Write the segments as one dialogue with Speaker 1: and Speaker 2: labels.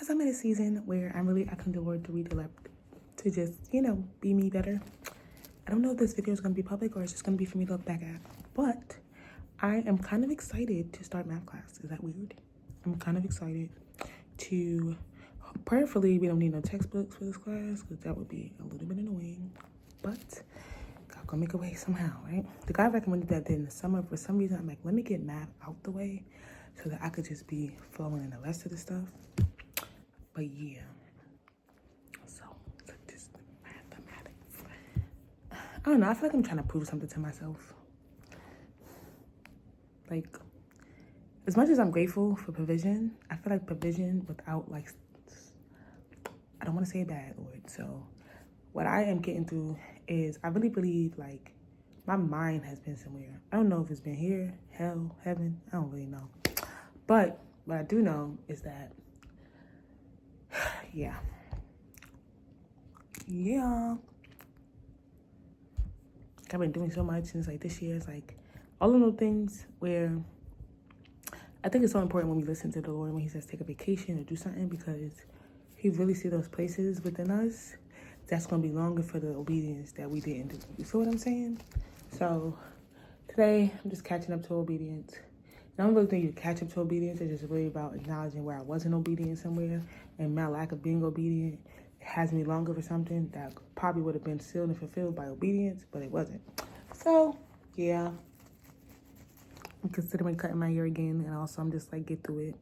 Speaker 1: because I'm in a season where I'm really asking the Lord to redirect, to just, be me better. I don't know if this video is going to be public or it's just going to be for me to look back at, but I am kind of excited to start math class. Is that weird? I'm kind of excited to, prayerfully, we don't need no textbooks for this class because that would be a little bit annoying, but God gonna make a way somehow, right? The guy recommended that in the summer. For some reason, I'm like, let me get math out the way so that I could just be flowing in the rest of the stuff. But yeah, so just mathematics. I don't know. I feel like I'm trying to prove something to myself. Like, as much as I'm grateful for provision, I feel like provision without, like, I don't want to say bad, Lord. So what I am getting through is I really believe, like, my mind has been somewhere. I don't know if it's been here, hell, heaven. I don't really know. But what I do know is that, yeah. I've been doing so much since, like, this year. It's, like, all of those things where I think it's so important when we listen to the Lord when he says take a vacation or do something, because he really see those places within us that's going to be longer for the obedience that we didn't do. You feel what I'm saying? So today, I'm just catching up to obedience. And I don't really think you catch up to obedience. It's just really about acknowledging where I wasn't obedient somewhere, and my lack of being obedient has me longer for something that probably would have been sealed and fulfilled by obedience, but it wasn't. So, yeah. I'm considering cutting my hair again, and also I'm just like, get through it.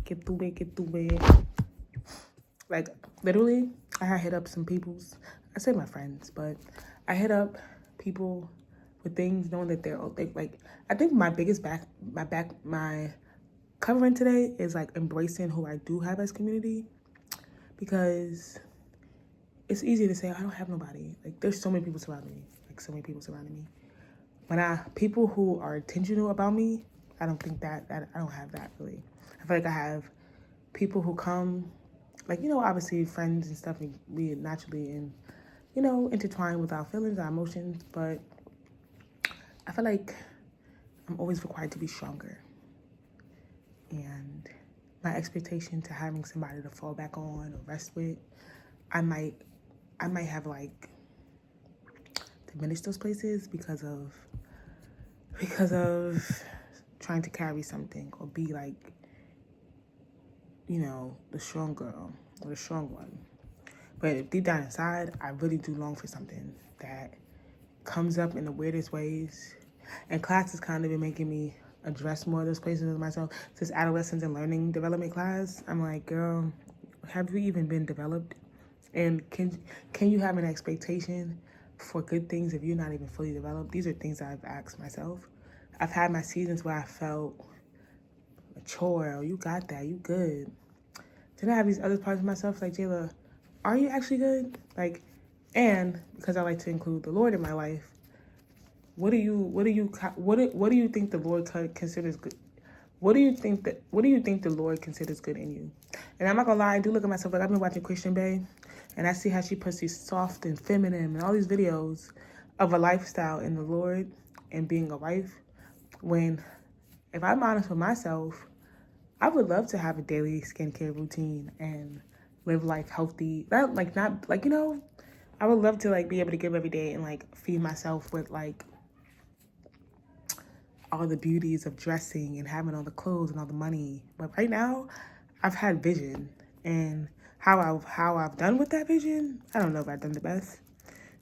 Speaker 1: Get through it. Like, literally, I hit up some people's, I say my friends, but I hit up people with things knowing that they're like, I think my covering today is like embracing who I do have as community, because it's easy to say, I don't have nobody. Like, there's so many people surrounding me, When people who are intentional about me, I don't think that I don't have that really. I feel like I have people who come, like, obviously friends and stuff, we naturally intertwine with our feelings, our emotions, but I feel like I'm always required to be stronger. And my expectation to having somebody to fall back on or rest with, I might have like diminished those places because of trying to carry something or be like, the strong girl or the strong one. But deep down inside, I really do long for something that comes up in the weirdest ways. And class has kind of been making me address more of those places of myself. This adolescence and learning development class, I'm like, girl, have you even been developed? And can you have an expectation for good things if you're not even fully developed? These are things I've asked myself. I've had my seasons where I felt mature. Oh, you got that. You good. Then I have these other parts of myself like, Jayla, are you actually good? Like, and because I like to include the Lord in my life, what do you think the Lord considers good? What do you think the Lord considers good in you? And I'm not gonna lie, I do look at myself, like, I've been watching Christian Bae, and I see how she puts these soft and feminine and all these videos of a lifestyle in the Lord and being a wife. When, if I'm honest with myself, I would love to have a daily skincare routine and live life healthy. I would love to like be able to give every day and like feed myself with like all the beauties of dressing and having all the clothes and all the money. But right now, I've had vision, and how I've done with that vision, I don't know if I've done the best.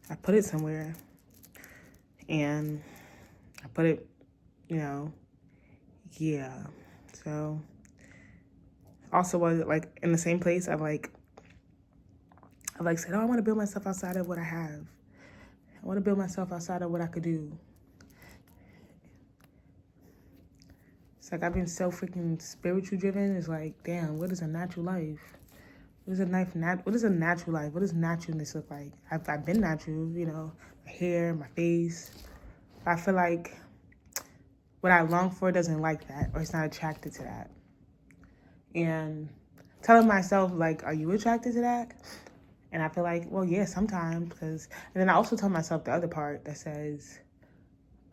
Speaker 1: I put it somewhere, and I put it, yeah. So also was like in the same place. I've said, oh, I want to build myself outside of what I have. I want to build myself outside of what I could do. It's like I've been so freaking spiritual driven. It's like, damn, what is a natural life? What is a natural life? What does naturalness look like? I've been natural, my hair, my face. But I feel like what I long for doesn't like that, or it's not attracted to that. And telling myself, like, are you attracted to that? And I feel like, well, yeah, sometimes. And then I also tell myself the other part that says,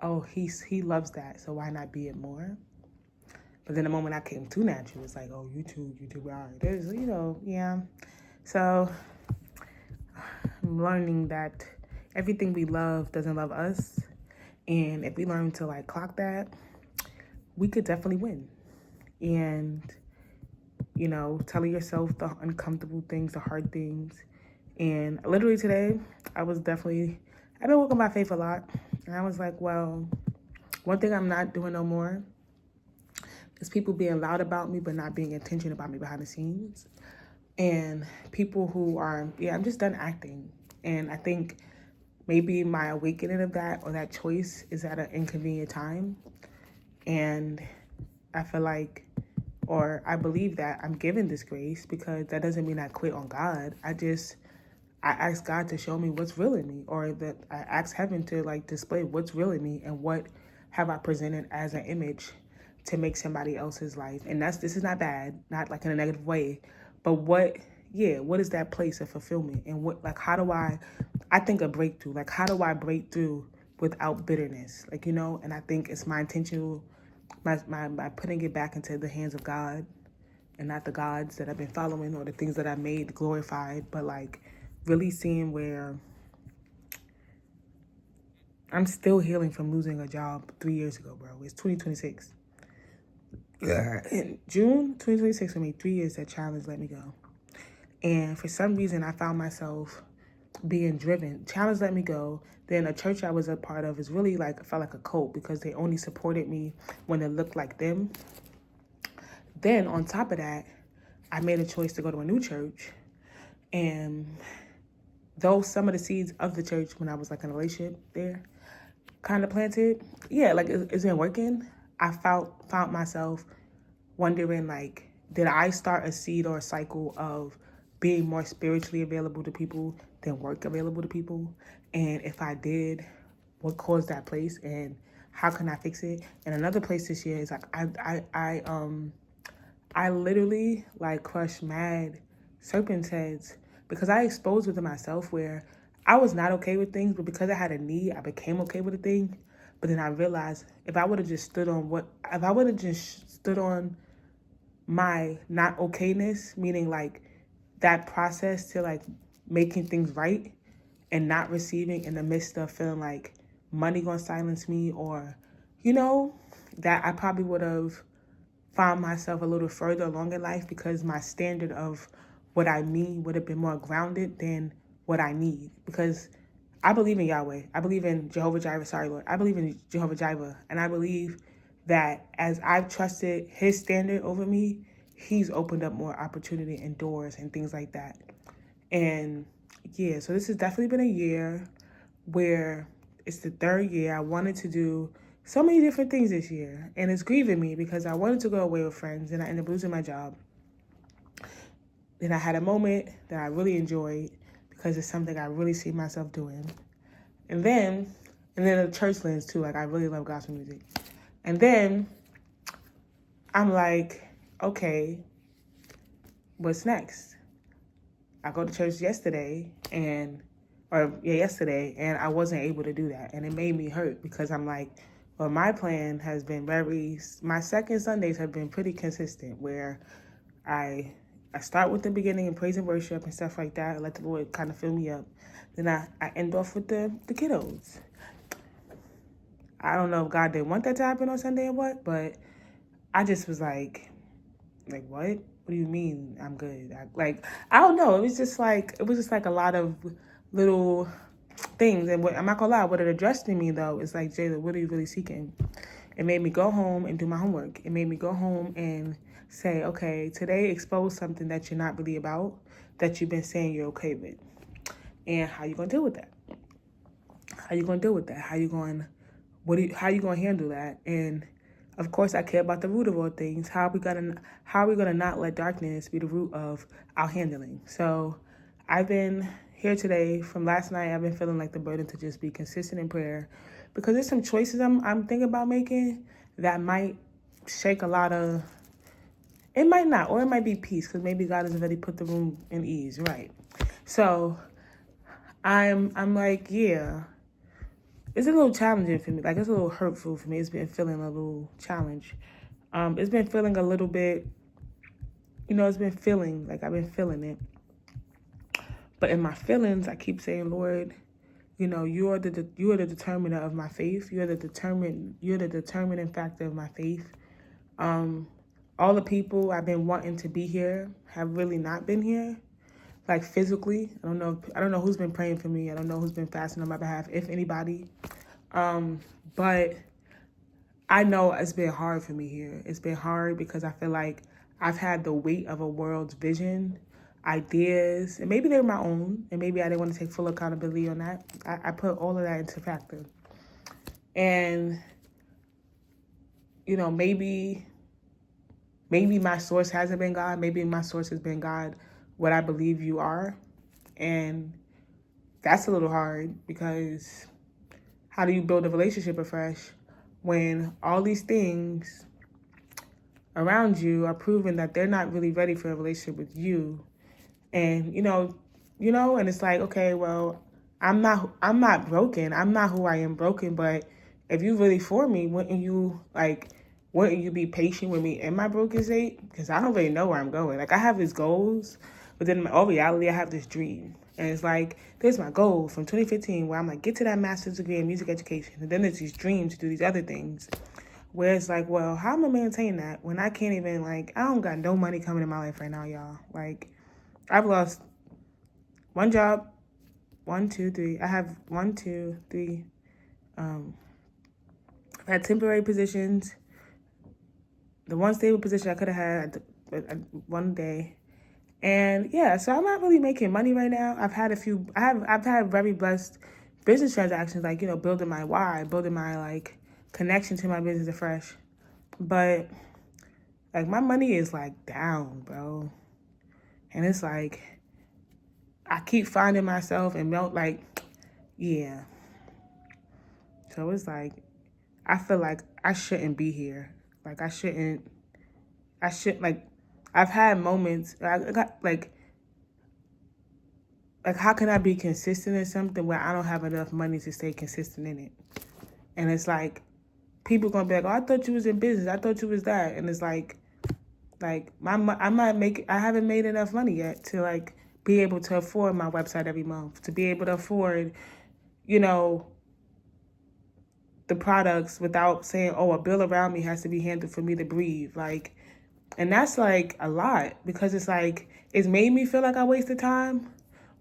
Speaker 1: oh, he loves that, so why not be it more? But then the moment I came too natural, it's like, oh, YouTube, all right. There's, yeah. So I'm learning that everything we love doesn't love us. And if we learn to like clock that, we could definitely win. And, telling yourself the uncomfortable things, the hard things. And literally today, I've been working my faith a lot. And I was like, well, one thing I'm not doing no more is people being loud about me, but not being intentional about me behind the scenes. And people who are, I'm just done acting. And I think maybe my awakening of that or that choice is at an inconvenient time. And I feel like, or I believe that I'm given this grace, because that doesn't mean I quit on God. I ask God to show me what's real in me, or that I ask heaven to like display what's real in me and what have I presented as an image to make somebody else's life. And this is not bad, not like in a negative way, but what is that place of fulfillment? And how do I think a breakthrough, like how do I break through without bitterness? And I think it's my intentional, my putting it back into the hands of God and not the gods that I've been following or the things that I made glorified, but like really seeing where I'm still healing from losing a job 3 years ago, bro. It's 2026. In June 2026, for me, 3 years that challenge let me go. And for some reason, I found myself being driven. Challenge let me go. Then a church I was a part of is really like, felt like a cult, because they only supported me when it looked like them. Then on top of that, I made a choice to go to a new church. And though some of the seeds of the church when I was like in a relationship there kind of planted, like it isn't working. I found myself wondering, like, did I start a seed or a cycle of being more spiritually available to people than work available to people? And if I did, what caused that place, and how can I fix it? And another place this year is like I literally like crushed mad serpent's heads, because I exposed within myself where I was not okay with things, but because I had a need, I became okay with a thing. But then I realized if I would have just stood on my not okayness, meaning like that process to like making things right and not receiving in the midst of feeling like money gonna silence me, or, that I probably would have found myself a little further along in life, because my standard of what I need would have been more grounded than what I need. Because I believe in Yahweh. I believe in Jehovah Jireh. Sorry, Lord. I believe in Jehovah Jireh. And I believe that as I've trusted his standard over me, he's opened up more opportunity and doors and things like that. And so this has definitely been a year where it's the third year. I wanted to do so many different things this year, and it's grieving me because I wanted to go away with friends, and I ended up losing my job. Then I had a moment that I really enjoyed because it's something I really see myself doing. And then the church lens too. Like, I really love gospel music. And then I'm like, okay, what's next? I go to church yesterday, and I wasn't able to do that. And it made me hurt, because I'm like, well, my plan has been my second Sundays have been pretty consistent, where I start with the beginning and praise and worship and stuff like that. I let the Lord kind of fill me up. Then I end off with the kiddos. I don't know if God didn't want that to happen on Sunday or what, but I just was like, what? What do you mean I'm good? I don't know. It was just like a lot of little things. And I'm not gonna lie, what it addressed in me though is like, Jayla, what are you really seeking? It made me go home and do my homework. It made me go home and say, okay, today expose something that you're not really about, that you've been saying you're okay with. And how you gonna deal with that? How you gonna handle that? And of course, I care about the root of all things. How are we gonna not let darkness be the root of our handling? So I've been here today. From last night, I've been feeling like the burden to just be consistent in prayer, because there's some choices I'm thinking about making that might shake a lot of. It might not, or it might be peace, because maybe God has already put the room in ease, right? So I'm like, it's a little challenging for me. Like, it's a little hurtful for me. It's been feeling a little challenge. It's been feeling a little bit, it's been feeling like I've been feeling it. But in my feelings, I keep saying, Lord, you are the determiner of my faith. You're the determining factor of my faith. All the people I've been wanting to be here have really not been here, like physically. I don't know who's been praying for me. I don't know who's been fasting on my behalf, if anybody. But I know it's been hard for me here. It's been hard because I feel like I've had the weight of a world's vision, ideas, and maybe they're my own, and maybe I didn't want to take full accountability on that. I put all of that into factor. And, maybe my source hasn't been God. Maybe my source has been God, what I believe you are. And that's a little hard because how do you build a relationship afresh when all these things around you are proving that they're not really ready for a relationship with you? And, and it's like, okay, well, I'm not broken. I'm not who I am broken. But if you really for me, wouldn't you be patient with me in my broken state? Because I don't really know where I'm going. Like, I have these goals, but then in all reality, I have this dream. And it's like, there's my goal from 2015 where I'm like, get to that master's degree in music education. And then there's these dreams to do these other things. Where it's like, well, how am I maintaining that when I can't even, I don't got no money coming in my life right now, y'all. Like, I've lost one job, 1, 2, 3. I have 1, 2, 3. I've had temporary positions. The one stable position I could have had one day. And yeah, so I'm not really making money right now. I've had very blessed business transactions, building my why, building my connection to my business afresh. But my money is down, bro. And it's I keep finding myself and yeah. So it's I feel like I shouldn't be here. I've had moments, I got how can I be consistent in something where I don't have enough money to stay consistent in it? And it's people gonna be like, oh, I thought you was in business. I thought you was that. And it's I haven't made enough money yet to be able to afford my website every month, to be able to afford, the products without saying, oh, a bill around me has to be handled for me to breathe. And that's a lot because it's it's made me feel like I wasted time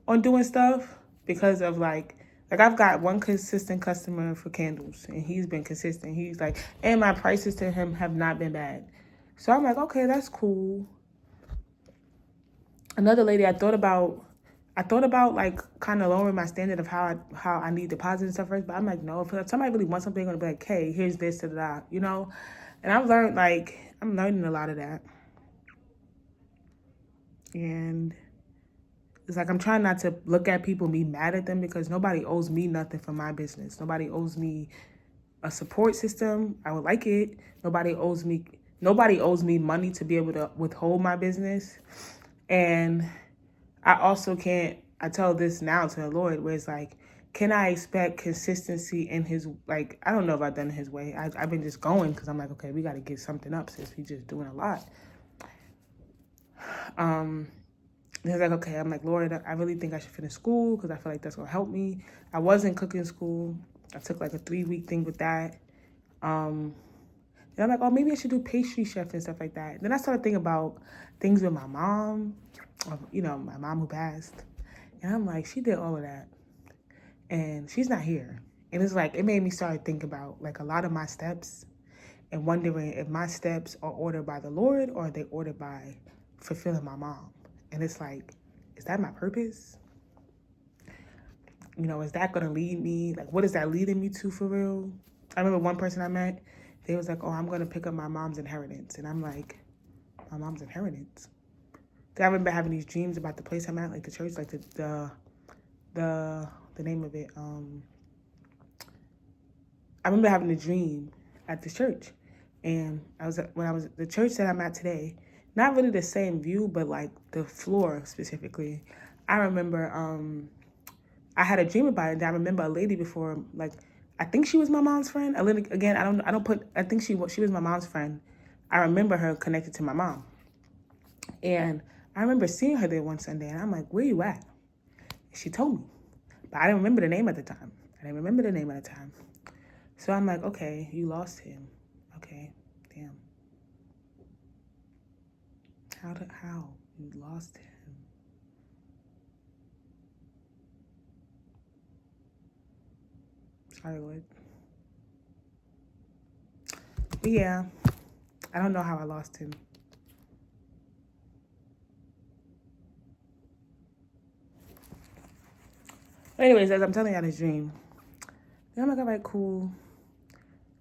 Speaker 1: on doing stuff because of I've got one consistent customer for candles and he's been consistent. He's and my prices to him have not been bad. So I'm okay, that's cool. Another lady, I thought about kind of lowering my standard of how I need deposits and stuff first, but I'm no, if somebody really wants something, they're gonna be hey, here's this to that, And I've learned I'm learning a lot of that. And it's I'm trying not to look at people and be mad at them because nobody owes me nothing for my business. Nobody owes me a support system. I would like it. Nobody owes me money to be able to withhold my business. And I also I tell this now to the Lord where it's can I expect consistency in his, I don't know if I've done it his way. I've been just going because I'm okay, we got to get something up since we just doing a lot. He's okay, I'm Lord, I really think I should finish school because I feel that's going to help me. I was in cooking school. I took a 3-week thing with that. And I'm oh, maybe I should do pastry chef and stuff like that. Then I started thinking about things with my mom, my mom who passed. And I'm she did all of that. And she's not here. And it's it made me start thinking about a lot of my steps and wondering if my steps are ordered by the Lord or are they ordered by fulfilling my mom. And it's is that my purpose? Is that going to lead me? What is that leading me to for real? I remember one person I met, they was oh, I'm going to pick up my mom's inheritance. And I'm my mom's inheritance? I remember having these dreams about the place I'm at, the church, the name of it. I remember having a dream at this church. And the church that I'm at today, not really the same view, but the floor specifically. I remember I had a dream about it. And I remember a lady before, I think she was my mom's friend. Again, I think she was my mom's friend. I remember her connected to my mom. And I remember seeing her there one Sunday, and I'm like, where you at? She told me, but I didn't remember the name at the time. So I'm like, okay, you lost him. Okay, damn. How? You lost him. Sorry, Lord. But yeah, I don't know how I lost him. But anyways, as I'm telling y'all this dream, I'm like, all right, cool.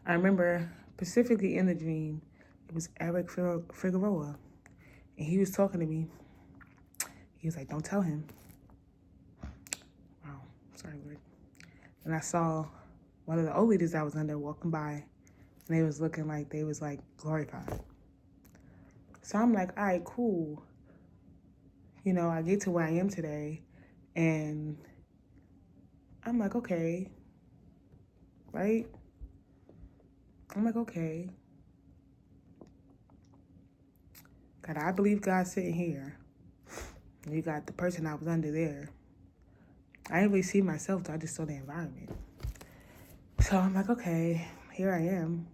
Speaker 1: I remember specifically in the dream, it was Eric Figueroa. And he was talking to me. He was like, don't tell him. Wow, sorry, Lord. And I saw one of the old leaders I was under walking by, and they was looking like they was like glorified. So I'm like, all right, cool. You know, I get to where I am today, and I'm like, okay, right? I'm like, okay. God, I believe God's sitting here. You got the person I was under there. I didn't really see myself, though. I just saw the environment. So I'm like, okay, here I am.